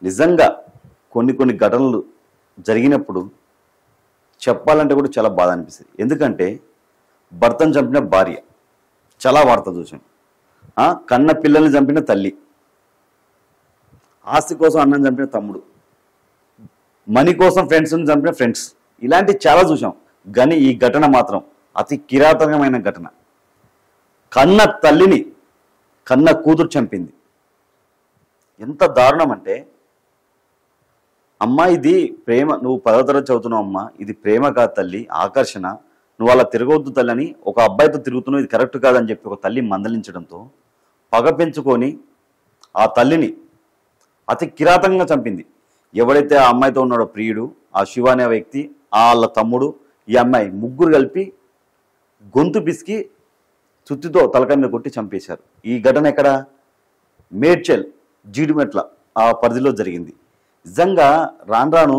నిజంగా కొన్ని కొన్ని ఘటనలు జరిగినప్పుడు చెప్పాలంటే కూడా చాలా బాధ అనిపిస్తుంది. ఎందుకంటే భర్తను చంపిన భార్య, చాలా వార్త చూసాం. కన్న పిల్లల్ని చంపిన తల్లి, ఆస్తి కోసం అన్నం చంపిన తమ్ముడు, మనీ కోసం ఫ్రెండ్స్ని చంపిన ఫ్రెండ్స్, ఇలాంటివి చాలా చూసాం. కానీ ఈ ఘటన మాత్రం అతి కిరాతకమైన ఘటన. కన్న తల్లిని కన్న కూతురు చంపింది. ఎంత దారుణం అంటే, అమ్మా ఇది ప్రేమ, నువ్వు 10వ తరగతి చదువుతున్నావు అమ్మా, ఇది ప్రేమ కాదు తల్లి, ఆకర్షణ, నువ్వు అలా తిరగవద్దు తల్లి అని ఒక అబ్బాయితో తిరుగుతున్నావు, ఇది కరెక్ట్ కాదని చెప్పి ఒక తల్లి మందలించడంతో పగ పెంచుకొని ఆ తల్లిని అతి కిరాతకంగా చంపింది. ఎవడైతే ఆ అమ్మాయితో ఉన్నాడో ప్రియుడు, ఆ శివ అనే వ్యక్తి, వాళ్ళ తమ్ముడు, ఈ అమ్మాయి, ముగ్గురు కలిపి గొంతు పిసికి చుత్తితో తలకాయ మీద కొట్టి చంపేశారు. ఈ ఘటన ఎక్కడ? మేడ్చల్, జీడిమెట్ల ఆ పరిధిలో జరిగింది. నిజంగా రాను రాను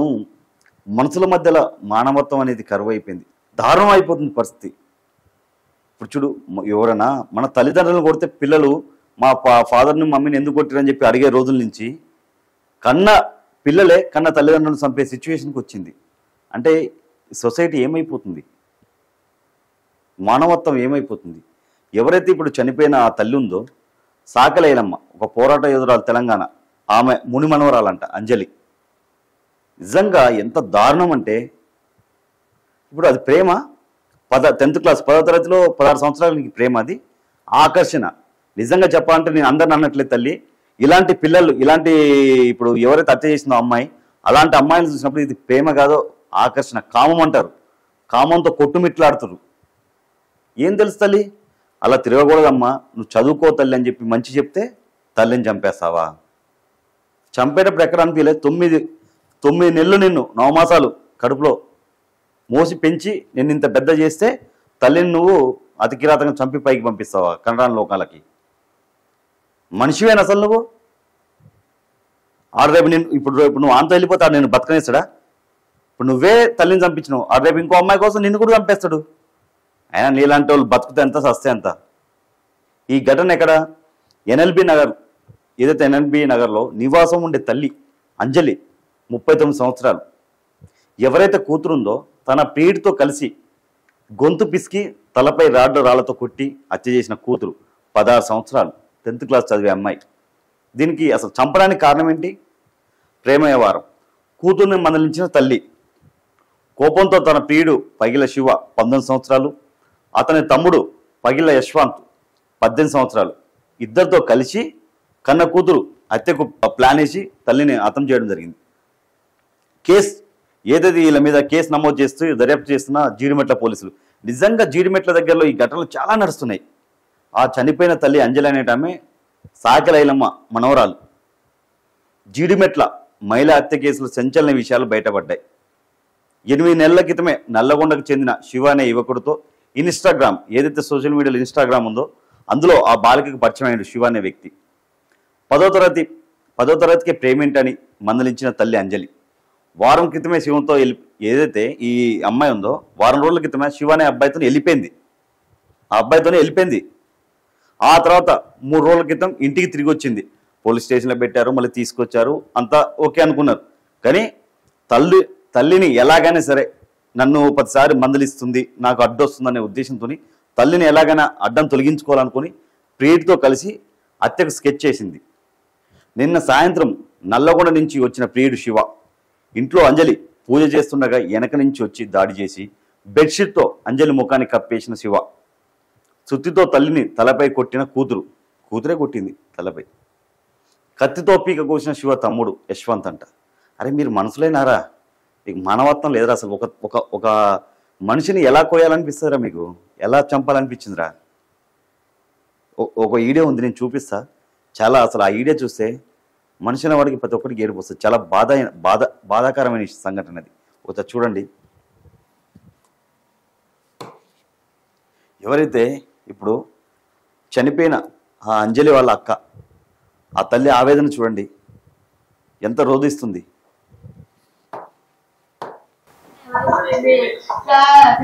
మనసుల మధ్యలో మానవత్వం అనేది కరువు అయిపోయింది, దారుణం అయిపోతుంది పరిస్థితి. ఇప్పుడు చూడు, ఎవరైనా మన తల్లిదండ్రులను కొడితే పిల్లలు మా ఫాదర్ని మమ్మీని ఎందుకు కొట్టిరని చెప్పి అడిగే రోజుల నుంచి కన్న పిల్లలే కన్న తల్లిదండ్రులను చంపే సిచ్యువేషన్కి వచ్చింది. అంటే సొసైటీ ఏమైపోతుంది, మానవత్వం ఏమైపోతుంది? ఎవరైతే ఇప్పుడు చనిపోయిన ఆ తల్లి ఉందో, సాకలైలమ్మ, ఒక పోరాట యోధురాలు, తెలంగాణ, ఆమె ముని మనవరాలంట అంజలి. నిజంగా ఎంత దారుణం అంటే, ఇప్పుడు అది ప్రేమ, 10th క్లాస్ 10వ తరగతిలో 16 సంవత్సరాలకి ప్రేమ, అది ఆకర్షణ. నిజంగా చెప్పాలంటే నేను అందరిని అన్నట్లేదు తల్లి, ఇలాంటి పిల్లలు, ఇలాంటి ఇప్పుడు ఎవరైతే హత్య చేసిందో అమ్మాయి, అలాంటి అమ్మాయిని చూసినప్పుడు ఇది ప్రేమ కాదో ఆకర్షణ, కామం అంటారు. కామంతో కొట్టుమిట్లాడుతారు. ఏం తెలుసు తల్లి, అలా తిరగకూడదమ్మా, నువ్వు చదువుకో తల్లి అని చెప్పి మంచి చెప్తే తల్లిని చంపేస్తావా? చంపేటప్పుడు ఎక్కడ అనిపించలేదు? 9 నెలలు నిన్ను 9 మాసాలు కడుపులో మోసి పెంచి నిన్ను ఇంత పెద్ద చేస్తే తల్లిని నువ్వు అతి కిరాతంగా చంపి పైకి పంపిస్తావా కనరాని లోకాలకి? మనిషివేనా అసలు నువ్వు? రేపు నేను ఇప్పుడు నువ్వు ఆంతో వెళ్ళిపోతాడు, నేను బతకనేస్తాడా? ఇప్పుడు నువ్వే తల్లిని చంపించినావు, రేపు ఇంకో అమ్మాయి కోసం నిన్ను కూడా చంపేస్తాడు. అయినా నీలాంటి వాళ్ళు బతుకుతే ఎంత, సస్తే ఎంత. ఈ ఘటన ఎక్కడ? ఎన్ఎల్బి నగర్, ఏదైతే ఎన్ఎల్బి నగర్లో నివాసం ఉండే తల్లి అంజలి, 39 సంవత్సరాలు. ఎవరైతే కూతురుందో తన ప్రియుడితో కలిసి గొంతు పిసికి తలపై రాళ్లతో కొట్టి హత్య చేసిన కూతురు, 16 సంవత్సరాలు, 10th క్లాస్ చదివే అమ్మాయి. దీనికి అసలు చంపడానికి కారణం ఏంటి? ప్రేమ వ్యవహారం. కూతుర్ని మందలించిన తల్లి, కోపంతో తన ప్రియుడు పగిల శివ 19 సంవత్సరాలు, అతని తమ్ముడు పగిల యశ్వంత్ 18 సంవత్సరాలు, ఇద్దరితో కలిసి కన్న కూతురు హత్యకు ప్లాన్ వేసి తల్లిని హతం చేయడం జరిగింది. కేసు ఏదైతే వీళ్ళ మీద కేసు నమోదు చేస్తూ దర్యాప్తు చేస్తున్న జీడిమెట్ల పోలీసులు. నిజంగా జీడిమెట్ల దగ్గరలో ఈ ఘటనలు చాలా నడుస్తున్నాయి. ఆ చనిపోయిన తల్లి అంజలి అనేటామె సాకలైలమ్మ మనవరాలు. జీడిమెట్ల మహిళా హత్య కేసులో సంచలన విషయాలు బయటపడ్డాయి. 8 నెలల క్రితమే నల్లగొండకు చెందిన శివ అనే యువకుడితో ఇన్స్టాగ్రామ్, ఏదైతే సోషల్ మీడియాలో ఇన్స్టాగ్రామ్ ఉందో అందులో ఆ బాలికకు పరిచయం అయిన శివ అనే వ్యక్తి 10వ తరగతికి ప్రేమేంటని మందలించిన తల్లి అంజలి వారం క్రితమే శివంతో ఏదైతే ఈ అమ్మాయి ఉందో వారం రోజుల క్రితమే శివ అనే అబ్బాయితో వెళ్ళిపోయింది. ఆ తర్వాత 3 రోజుల క్రితం ఇంటికి తిరిగి వచ్చింది. పోలీస్ స్టేషన్లో పెట్టారు, మళ్ళీ తీసుకొచ్చారు, అంతా ఓకే అనుకున్నారు. కానీ తల్లిని ఎలాగైనా సరే నన్ను 10సారి మందలిస్తుంది, నాకు అడ్డొస్తుందనే ఉద్దేశంతో తల్లిని ఎలాగైనా అడ్డం తొలగించుకోవాలనుకుని ప్రియుడితో కలిసి హత్యకు స్కెచ్ చేసింది. నిన్న సాయంత్రం నల్లగొండ నుంచి వచ్చిన ప్రియుడు శివ ఇంట్లో అంజలి పూజ చేస్తుండగా వెనక నుంచి వచ్చి దాడి చేసి బెడ్షీట్తో అంజలి ముఖాన్ని కప్పేసిన శివ, సుత్తితో తల్లిని తలపై కొట్టిన కూతురే కొట్టింది తలపై, కత్తితో పీక కోసిన శివ తమ్ముడు యశ్వంత్ అంట. అరే మీరు మనసులేనారా? మీకు మానవత్వం లేదురా అసలు? ఒక మనిషిని ఎలా కోయాలనిపిస్తుందిరా మీకు? ఎలా చంపాలనిపించిందిరా? ఒక వీడియో ఉంది, నేను చూపిస్తా. చాలా అసలు ఆ వీడియో చూస్తే మనిషిన వాడికి ప్రతి ఒక్కరికి ఏడుపు వస్తుంది. చాలా బాధాకరమైన సంఘటన అది. ఒకసారి చూడండి. ఎవరైతే ఇప్పుడు చనిపోయిన ఆ అంజలి వాళ్ళ అక్క, ఆ తల్లి ఆవేదన చూడండి, ఎంత రోధిస్తుంది. చేసింది సార్.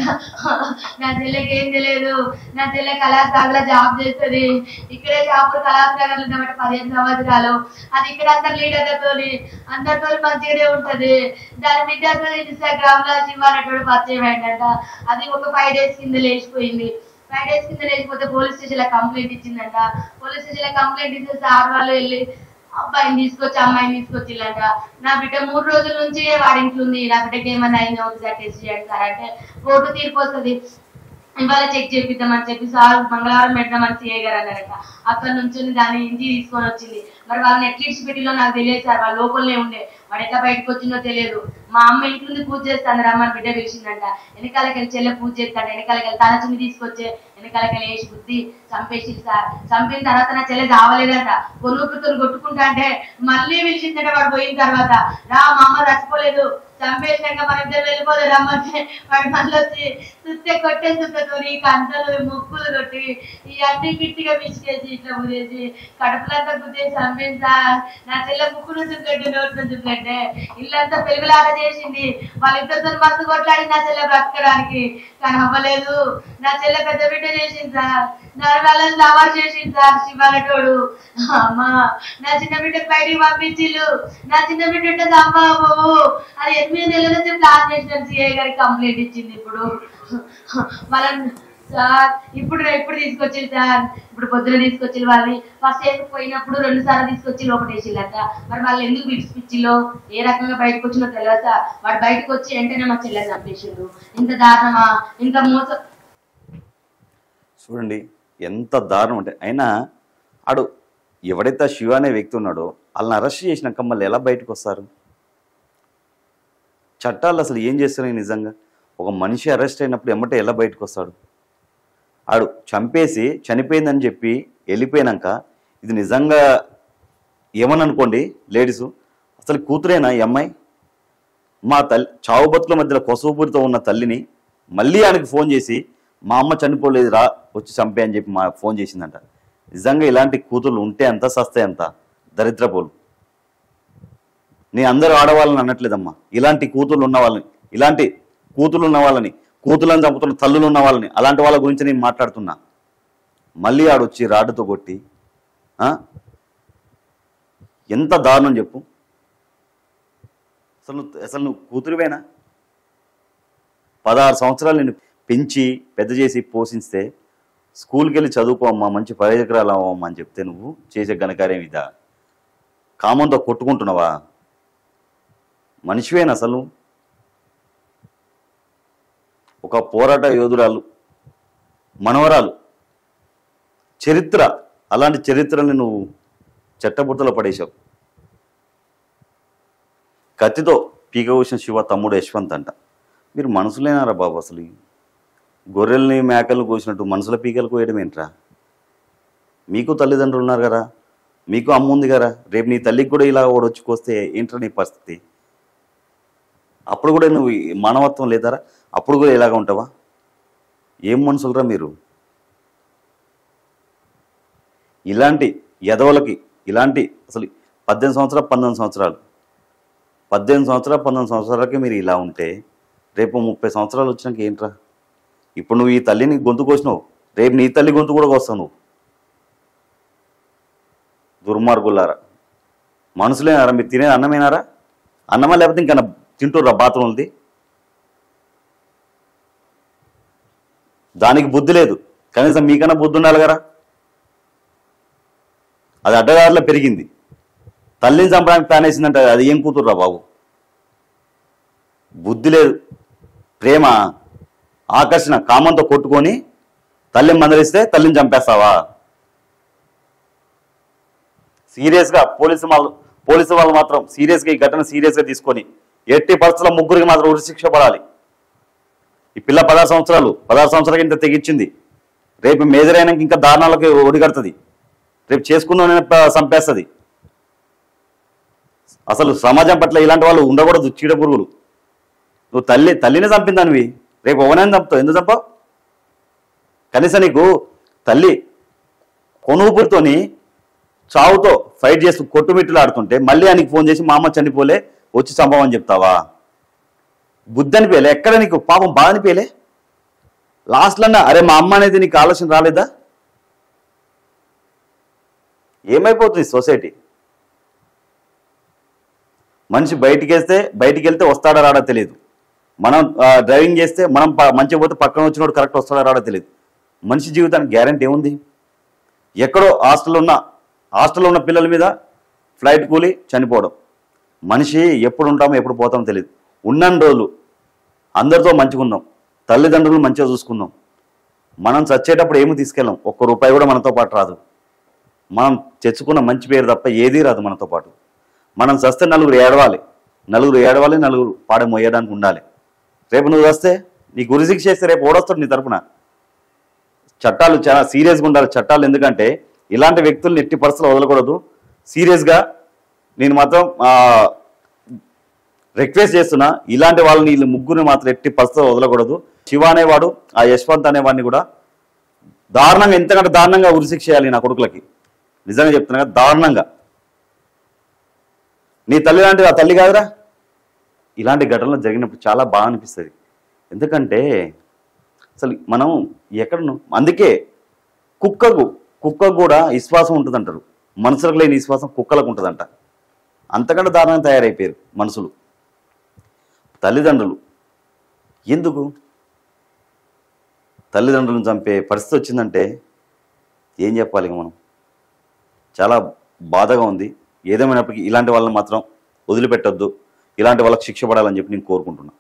నా చెల్లెకి ఏం తెలియదు. నా చెల్లె కళాశాలలో జాబ్ చేస్తుంది. ఇక్కడే షాపులు కళాశాలలో ఉన్నమాట 15 సంవత్సరాలు. అది ఇక్కడ అందరు అందరితో మంచిగానే ఉంటది. దాని బిడ్డతో ఇన్స్టాగ్రామ్ లో శివ అనేటువంటి పరిచయం అయిందంట. అది ఒక 5 days కింద లేచిపోయింది. 5 days కింద లేకపోతే పోలీస్ స్టేషన్ లో కంప్లైంట్ ఇచ్చిందంట. పోలీస్ స్టేషన్ లో కంప్లైంట్ ఇస్తే సార్ వాళ్ళు వెళ్ళి అబ్బాయిని తీసుకొచ్చి అమ్మాయిని తీసుకొచ్చిల్లంట. నా బిడ్డ 3 రోజుల నుంచి వాడింట్లో ఉంది. నా బిడ్డకి ఏమన్నా అయిందో ఒకసారి టెస్ట్ చేయండి సార్ అంటే కోర్టు తీర్పు వస్తుంది. ఇవాళ చెక్ చేపిద్దామని చెప్పి సార్ మంగళవారం పెట్టామని సిఐ గారు అన్నారట. అక్కడ నుంచి దాన్ని ఇంటికి తీసుకొని వచ్చింది. మరి వాళ్ళని ఎట్లీస్ట్ పెట్టిలో నాకు తెలియదు సార్. వాళ్ళ లోపలనే ఉండే. వాడు ఎట్లా బయటకు వచ్చిందో తెలియదు. మా అమ్మ ఇంట్లో పూజ చేస్తాను రమ్మని బిడ్డ పిలిచిందంట. వెనకాలకెళ్ళి చెల్లె పూజ చేస్తాడు. వెనకాలకెళ్ళి తల చున్ని తీసుకొచ్చే వెనకాలకెళ్ళి వేసి బుద్ధి చంపేసి సార్. చంపిన తర్వాత నా చెల్లె కావలేదంట. కొనుక్కుతులు కొట్టుకుంటా అంటే మళ్ళీ పిలిచిందంట. వాడు పోయిన తర్వాత రా మా అమ్మ చచ్చిపోలేదు, చంపేసినాక మన ఇద్దరు వెళ్ళిపోదు రమ్మంటే వాడు మళ్ళీ వచ్చి సుత్తే కొట్టేస్తుంటతో కంటలు ముక్కులు కొట్టి ఇవన్నీ గట్టిగా పిసికేసి ఇట్లా ఊరేసి కడుపులంతా గుద్దేసి చంపేసి సార్. నా చెల్లె ముక్కులు చుక్కట్టే నోట్లు చుక్కట్టే ఇల్లంతా పెరుగులాట చేసింది. వాళ్ళిద్దరితో మస్తు కొట్లాడి నా చెల్లె బ్రతకడానికి. కానీ అవ్వలేదు. నా చెల్లె పెద్ద బిడ్డ చేసింది సార్. నా వాళ్ళని లవర్ చేసింది సార్ శివాలటోడు. అమ్మా నా చిన్న బిడ్డకు బయటికి పంపించిల్లు. నా చిన్న బిడ్డ చంపావు. అది 8 నెలల నుంచి ప్లాన్ చేసిన సిఐ గారికి కంప్లైంట్ ఇచ్చింది. ఇప్పుడు వాళ్ళని సార్ ఇప్పుడు తీసుకొచ్చింది సార్. ఇప్పుడు పొద్దున తీసుకొచ్చి వాళ్ళని ఫస్ట్ పోయినప్పుడు 2 సార్లు తీసుకొచ్చి లోపటేసిల్లట. మరి వాళ్ళు ఎందుకు విడిచిపిచ్చిలో ఏ రకంగా బయటకు వచ్చినో తెలియదు సార్. వాడు బయటకు వచ్చి వెంటనే మా చెల్లెని చంపేసిండు. ఇంత దారుణమా, ఇంత మోసం. చూడండి ఎంత దారుణం అంటే. అయినా ఆడు ఎవడైతే శివ అనే వ్యక్తి ఉన్నాడో వాళ్ళని అరెస్ట్ చేసినాక మళ్ళీ ఎలా బయటకు వస్తారు? చట్టాలు అసలు ఏం చేస్తున్నాయి నిజంగా? ఒక మనిషి అరెస్ట్ అయినప్పుడు ఎమ్మటే ఎలా బయటకు వస్తాడు? ఆడు చంపేసి చనిపోయిందని చెప్పి వెళ్ళిపోయినాక ఇది నిజంగా ఏమని అనుకోండి లేడీసు, అసలు కూతురేనా ఈ అమ్మాయి? మా తల్లి చావు బతుకుల మధ్యలో కొసవుపూరితో ఉన్న తల్లిని మళ్ళీ ఆయనకి ఫోన్ చేసి మా అమ్మ చనిపోలేదు రా వచ్చి చంపే అని చెప్పి మా ఫోన్ చేసిందంట. నిజంగా ఇలాంటి కూతుర్లు ఉంటే ఎంత సస్తే ఎంత దరిద్రపోలు. నేను అందరూ ఆడవాళ్ళని అనట్లేదమ్మా. ఇలాంటి కూతుర్లు ఉన్న వాళ్ళని, ఇలాంటి కూతుర్లు ఉన్న వాళ్ళని, కూతుర్లను చంపుతున్న తల్లులు ఉన్న వాళ్ళని, అలాంటి వాళ్ళ గురించి నేను మాట్లాడుతున్నా. మళ్ళీ ఆడొచ్చి రాడ్డుతో కొట్టి ఎంత దారుణం చెప్పు. అసలు నువ్వు కూతురువేనా? 16 సంవత్సరాలు నేను పెంచి పెద్ద చేసి పోషిస్తే స్కూల్కి వెళ్ళి చదువుకో అమ్మా, మంచి ప్రయోజకురాలు అమ్మా అని చెప్తే నువ్వు చేసే ఘనకార్యం ఇదా? కామంతో కొట్టుకుంటున్నావా? మనిషివేనా అసలు? ఒక పోరాట యోధురాలు మనవరాలు చరిత్ర, అలాంటి చరిత్రని నువ్వు చెట్టబుట్టలో పడేశావు. కత్తితో పీక కోసిన శివ తమ్ముడు యశ్వంత్ అంట. మీరు మనసులేనారా బాబు? అసలు గొర్రెల్ని మేకలను కోసినట్టు మనసుల పీకలు కోయడం ఏంట్రా? మీకు తల్లిదండ్రులు ఉన్నారు కదా, మీకు అమ్మ ఉంది కదా. రేపు నీ తల్లికి కూడా ఇలా ఓడొచ్చి కోస్తే ఏంట్రా నీ పరిస్థితి? అప్పుడు కూడా నువ్వు మానవత్వం లేదారా? అప్పుడు కూడా ఇలాగా ఉంటావా? ఏం మనుషులరా మీరు? ఇలాంటి ఎదవలకి ఇలాంటి అసలు 18 సంవత్సరాలు 19 సంవత్సరాలు 18 సంవత్సరాలు 19 సంవత్సరాలకి మీరు ఇలా ఉంటే రేపు 30 సంవత్సరాలు వచ్చినాక ఏంట్రా? ఇప్పుడు నువ్వు ఈ తల్లిని గొంతు కోసినావు, రేపు నీ తల్లి గొంతు కూడా కోస్తావు నువ్వు. దుర్మార్గులారా, మనుషులేనారా మీరు? తినేది అన్నమేనారా? అన్నమా లేకపోతే ఇంకా తింటుర్రా బాత్రూమ్లది? దానికి బుద్ధి లేదు. కనీసం మీకన్నా బుద్ధి ఉండాలి కదా. అది అడ్డదారిలో పెరిగింది. తల్లిని చంపడానికి ప్లాన్ వేసిందంటే అది ఏం కూతుర్రా బాబు? బుద్ధి లేదు. ప్రేమ, ఆకర్షణ, కామంతో కొట్టుకొని తల్లిని మందలిస్తే తల్లిని చంపేస్తావా? సీరియస్గా పోలీసు వాళ్ళు మాత్రం సీరియస్గా ఈ ఘటన సీరియస్గా తీసుకొని ఎట్టి పరిస్థితుల్లో ముగ్గురికి మాత్రం ఉరిశిక్ష పడాలి. ఈ పిల్ల 16 సంవత్సరాలకి ఇంత తెగించింది. రేపు మేజర్ అయినాక ఇంకా దారుణాలకి ఒడిగడుతుంది. రేపు చేసుకున్న చంపేస్తుంది. అసలు సమాజం పట్ల ఇలాంటి వాళ్ళు ఉండకూడదు. చీడ పురుగులు. నువ్వు తల్లిని చంపిందానివి, రేపు ఎవరైనా చంపుతావు. ఎందుకు చంపావు? కనీసం నీకు తల్లి కొనుగుపురితోని చావుతో ఫైట్ చేస్తూ కొట్టుమిట్టులు ఆడుతుంటే మళ్ళీ ఆయనకి ఫోన్ చేసి మా అమ్మ చనిపోలే వచ్చి చంపమని చెప్తావా? బుద్ధి అనిపించలే? ఎక్కడ నీకు పాపం బాధ అనిపించలే? లాస్ట్లన్నా అరే మా అమ్మ అనేది నీకు ఆలోచన రాలేదా? ఏమైపోతుంది సొసైటీ? మనిషి బయటికి వెళ్తే వస్తాడా రాడా తెలియదు. మనం డ్రైవింగ్ చేస్తే మనం మంచిగా పోతే పక్కన వచ్చినోడు కరెక్ట్ వస్తాడా రాడా తెలియదు. మనిషి జీవితానికి గ్యారంటీ ఏముంది? ఎక్కడో హాస్టల్లో ఉన్న పిల్లల మీద ఫ్లైట్ కూలి చనిపోవడం. మనిషి ఎప్పుడు ఉంటామో ఎప్పుడు పోతామో తెలియదు. ఉన్నన్ని రోజులు అందరితో మంచిగా ఉందాం, తల్లిదండ్రులు మంచిగా చూసుకుందాం. మనం చచ్చేటప్పుడు ఏమి తీసుకెళ్ళాం, ₹1 కూడా మనతో పాటు రాదు. మనం తెచ్చుకున్న మంచి పేరు తప్ప ఏదీ రాదు మనతో పాటు. మనం చస్తే నలుగురు ఏడవాలి, నలుగురు పాడ మోయడానికి ఉండాలి. రేపు నువ్వు వస్తే నీ గురిశిక్ష చేస్తే రేపు ఓడొస్తాడు నీ తరపున. చట్టాలు చాలా సీరియస్గా ఉండాలి చట్టాలు. ఎందుకంటే ఇలాంటి వ్యక్తులను ఎట్టి పరిస్థితులు వదలకూడదు. సీరియస్గా నేను మాత్రం రిక్వెస్ట్ చేస్తున్నా, ఇలాంటి వాళ్ళని వీళ్ళు ముగ్గురిని మాత్రం ఎట్టి పరిస్థితులు వదలకూడదు. శివ అనేవాడు, ఆ యశ్వంత్ అనేవాడిని కూడా దారుణంగా, ఎంతకంటే దారుణంగా ఉరిశిక్ష చేయాలి నా కొడుకులకి. నిజంగా చెప్తున్నా కదా, దారుణంగా. నీ తల్లి లాంటిది ఆ తల్లి కాదురా. ఇలాంటి ఘటనలు జరిగినప్పుడు చాలా బాగా అనిపిస్తుంది. ఎందుకంటే అసలు మనం ఎక్కడను, అందుకే కుక్కకు కూడా విశ్వాసం ఉంటుందంటారు. మనుషులకు లేని విశ్వాసం కుక్కలకు ఉంటుందంట. అంతకంటే దారుణంగా తయారైపోయారు మనుషులు. తల్లిదండ్రులు ఎందుకు తల్లిదండ్రులను చంపే పరిస్థితి వచ్చిందంటే ఏం చెప్పాలి ఇక మనం? చాలా బాధగా ఉంది. ఏదేమైనప్పటికీ ఇలాంటి వాళ్ళని మాత్రం వదిలిపెట్టొద్దు. ఇలాంటి వాళ్ళకి శిక్ష పడాలని చెప్పి నేను కోరుకుంటున్నాను.